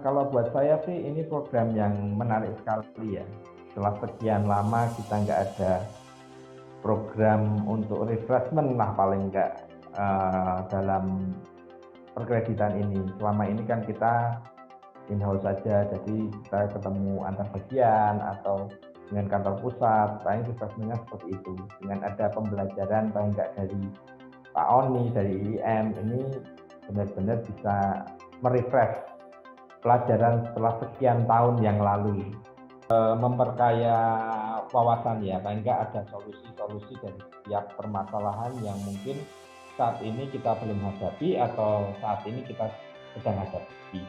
Kalau buat saya sih ini program yang menarik sekali ya. Setelah sekian lama kita nggak ada program untuk refreshment lah paling nggak dalam perkreditan ini. Selama ini kan kita in-house saja, jadi kita ketemu antar bagian atau dengan kantor pusat, paling refreshmentnya seperti itu. Dengan ada pembelajaran paling nggak dari Pak Oni, dari IIM, ini benar-benar bisa merefresh pelajaran setelah sekian tahun yang lalu. Memperkaya wawasan ya, paling nggak ada solusi-solusi dari setiap permasalahan yang mungkin saat ini kita belum hadapi atau saat ini kita sedang hadapi.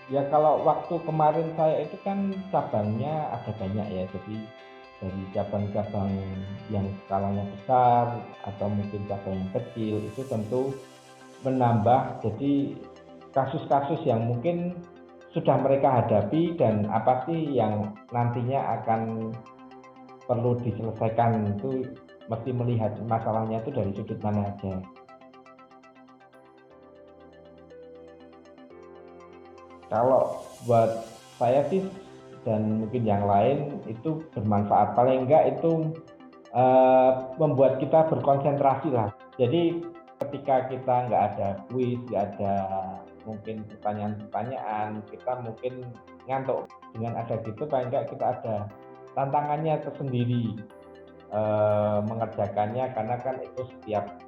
Ya kalau waktu kemarin saya itu kan cabangnya ada banyak ya, jadi dari cabang-cabang yang skalanya besar atau mungkin cabang yang kecil itu tentu menambah jadi kasus-kasus yang mungkin sudah mereka hadapi dan apa sih yang nantinya akan perlu diselesaikan itu mesti melihat masalahnya itu dari sudut mana aja. Kalau buat saya sih dan mungkin yang lain itu bermanfaat. Paling enggak itu membuat kita berkonsentrasi lah. Jadi ketika kita nggak ada kuis, nggak ada mungkin pertanyaan-pertanyaan, kita mungkin ngantuk. Dengan ada gitu paling enggak kita ada tantangannya tersendiri mengerjakannya karena kan itu setiap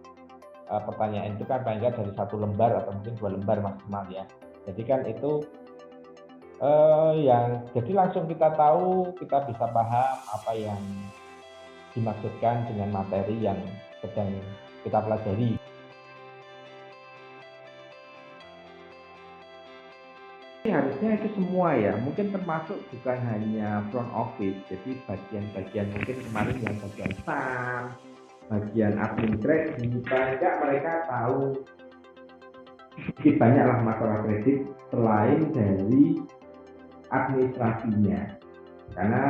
pertanyaan itu kan paling enggak dari 1 lembar atau mungkin 2 lembar maksimal ya. Jadi kan itu yang jadi langsung kita tahu, kita bisa paham apa yang dimaksudkan dengan materi yang sedang kita pelajari. Harusnya itu semua ya, mungkin termasuk bukan hanya front office, jadi bagian-bagian mungkin kemarin yang bagian SAM, bagian admin kredit, banyak mereka tahu sedikit banyaklah masalah kredit selain dari administrasinya. Karena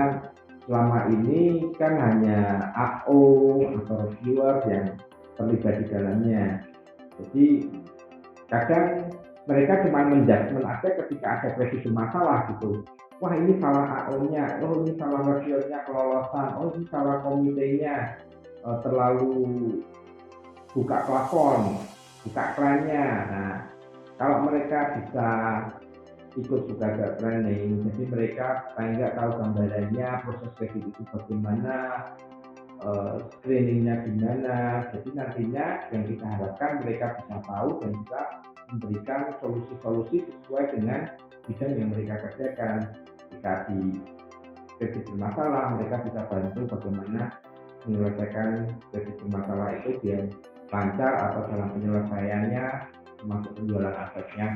selama ini kan hanya AO atau reviewer yang terlibat di dalamnya. Jadi kadang mereka cuma menjudgment aja ketika ada kredit masalah gitu. Wah ini salah AO-nya, oh ini salah reviewernya kelolosan, oh ini salah komitenya terlalu buka plafon, buka kerannya. Nah, kalau mereka bisa ikut juga ada training, jadi mereka paling nggak tahu gambarannya proses kredit itu bagaimana, screeningnya gimana, jadi nantinya yang kita harapkan mereka bisa tahu dan bisa memberikan solusi-solusi sesuai dengan bidang yang mereka kerjakan. Jika di kredit bermasalah, mereka bisa bantu bagaimana menyelesaikan kredit bermasalah itu biar lancar atau dalam penyelesaiannya termasuk penjualan asetnya.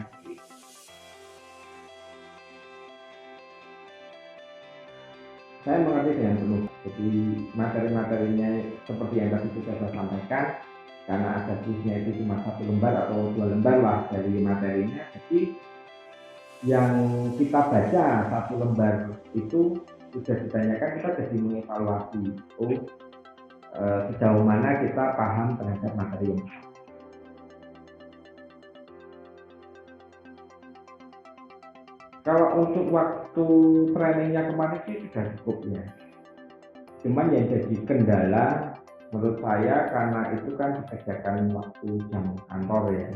Saya mengerti dengan penuh. Jadi materi-materinya seperti yang tadi sudah saya sampaikan, karena ada kuisnya itu cuma 1 lembar atau 2 lembar lah dari materinya. Jadi yang kita baca 1 lembar itu sudah ditanyakan, kita jadi mengevaluasi. Sejauh mana kita paham terhadap materi yang kalau untuk waktu trainingnya kemarin sih sudah cukup ya. Cuman yang jadi kendala menurut saya karena itu kan dikerjakan waktu jam kantor ya.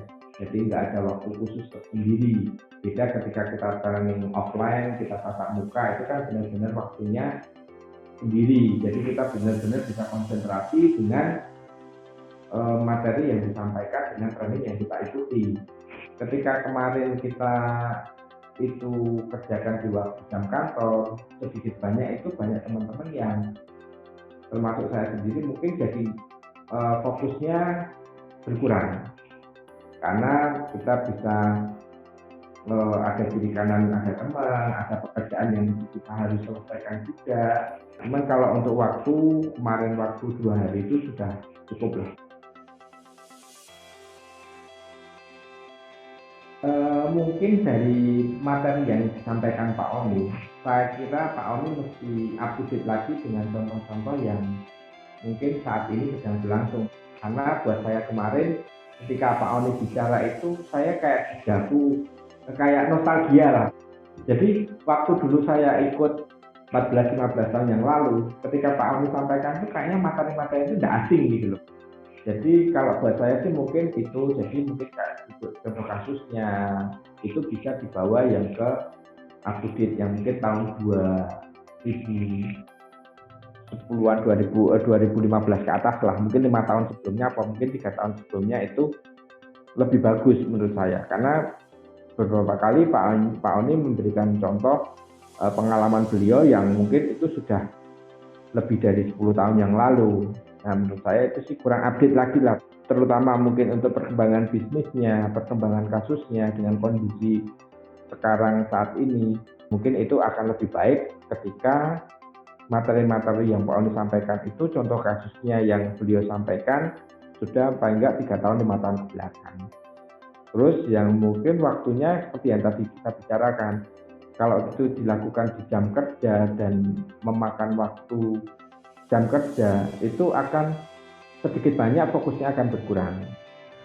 Jadi nggak ada waktu khusus tersendiri. Beda ketika kita training offline, kita tatap muka, itu kan benar-benar waktunya sendiri. Jadi kita benar-benar bisa konsentrasi dengan materi yang disampaikan dengan training yang kita ikuti. Ketika kemarin kita itu kerjakan di waktu jam kantor, sedikit banyak itu banyak teman-teman yang termasuk saya sendiri mungkin jadi fokusnya berkurang karena kita bisa ada kiri kanan, ada teman, ada pekerjaan yang kita harus selesaikan juga. Cuman kalau untuk waktu kemarin waktu 2 hari itu sudah cukup lah. Mungkin dari materi yang disampaikan Pak Oni, saya kira Pak Oni mesti up to date lagi dengan contoh-contoh yang mungkin saat ini sedang berlangsung. Karena buat saya kemarin ketika Pak Oni bicara itu saya kayak digaku, kayak nostalgia lah. Jadi waktu dulu saya ikut 14-15 tahun yang lalu, ketika Pak Oni sampaikan itu kayaknya materi-materi itu tidak asing gitu loh. Jadi kalau buat saya sih mungkin itu, jadi mungkin kayak contoh kasusnya itu bisa dibawa yang ke update yang mungkin tahun 2010-an 2015 ke atas lah, mungkin 5 tahun sebelumnya atau mungkin 3 tahun sebelumnya itu lebih bagus menurut saya, karena beberapa kali Pak Oni memberikan contoh pengalaman beliau yang mungkin itu sudah lebih dari 10 tahun yang lalu. Nah, menurut saya itu sih kurang update lagi lah, terutama mungkin untuk perkembangan bisnisnya, perkembangan kasusnya dengan kondisi sekarang saat ini. Mungkin itu akan lebih baik ketika materi-materi yang Pak Oni sampaikan itu, contoh kasusnya yang beliau sampaikan sudah paling enggak 3 tahun 5 tahun ke belakang. Terus yang mungkin waktunya seperti yang tadi kita bicarakan, kalau itu dilakukan di jam kerja dan memakan waktu jam kerja, itu akan sedikit banyak fokusnya akan berkurang.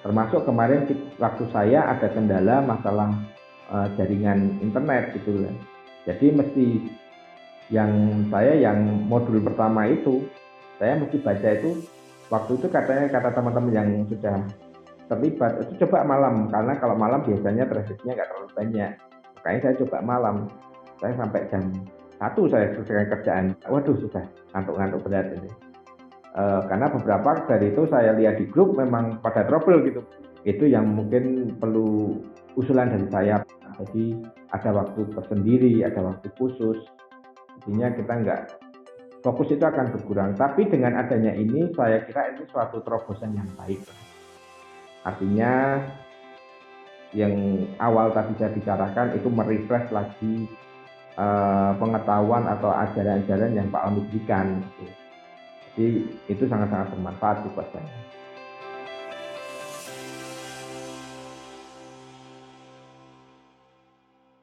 Termasuk kemarin waktu saya ada kendala masalah jaringan internet gitu kan. Jadi mesti yang modul pertama itu saya mesti baca itu waktu itu katanya kata teman-teman yang sudah terlibat itu coba malam, karena kalau malam biasanya trafficnya nggak terlalu banyak. Makanya saya coba malam, saya sampai jam 1 saya selesai kerjaan. Waduh sudah ngantuk-ngantuk berat ini. Karena beberapa dari itu saya lihat di grup memang pada trouble gitu. Itu yang mungkin perlu usulan dari saya. Jadi ada waktu tersendiri, ada waktu khusus. Intinya kita nggak fokus itu akan berkurang. Tapi dengan adanya ini saya kira itu suatu terobosan yang baik. Artinya yang awal tadi saya bicarakan itu merefresh lagi pengetahuan atau ajaran-ajaran yang Pak Oni berikan. Jadi itu sangat-sangat bermanfaat buat saya.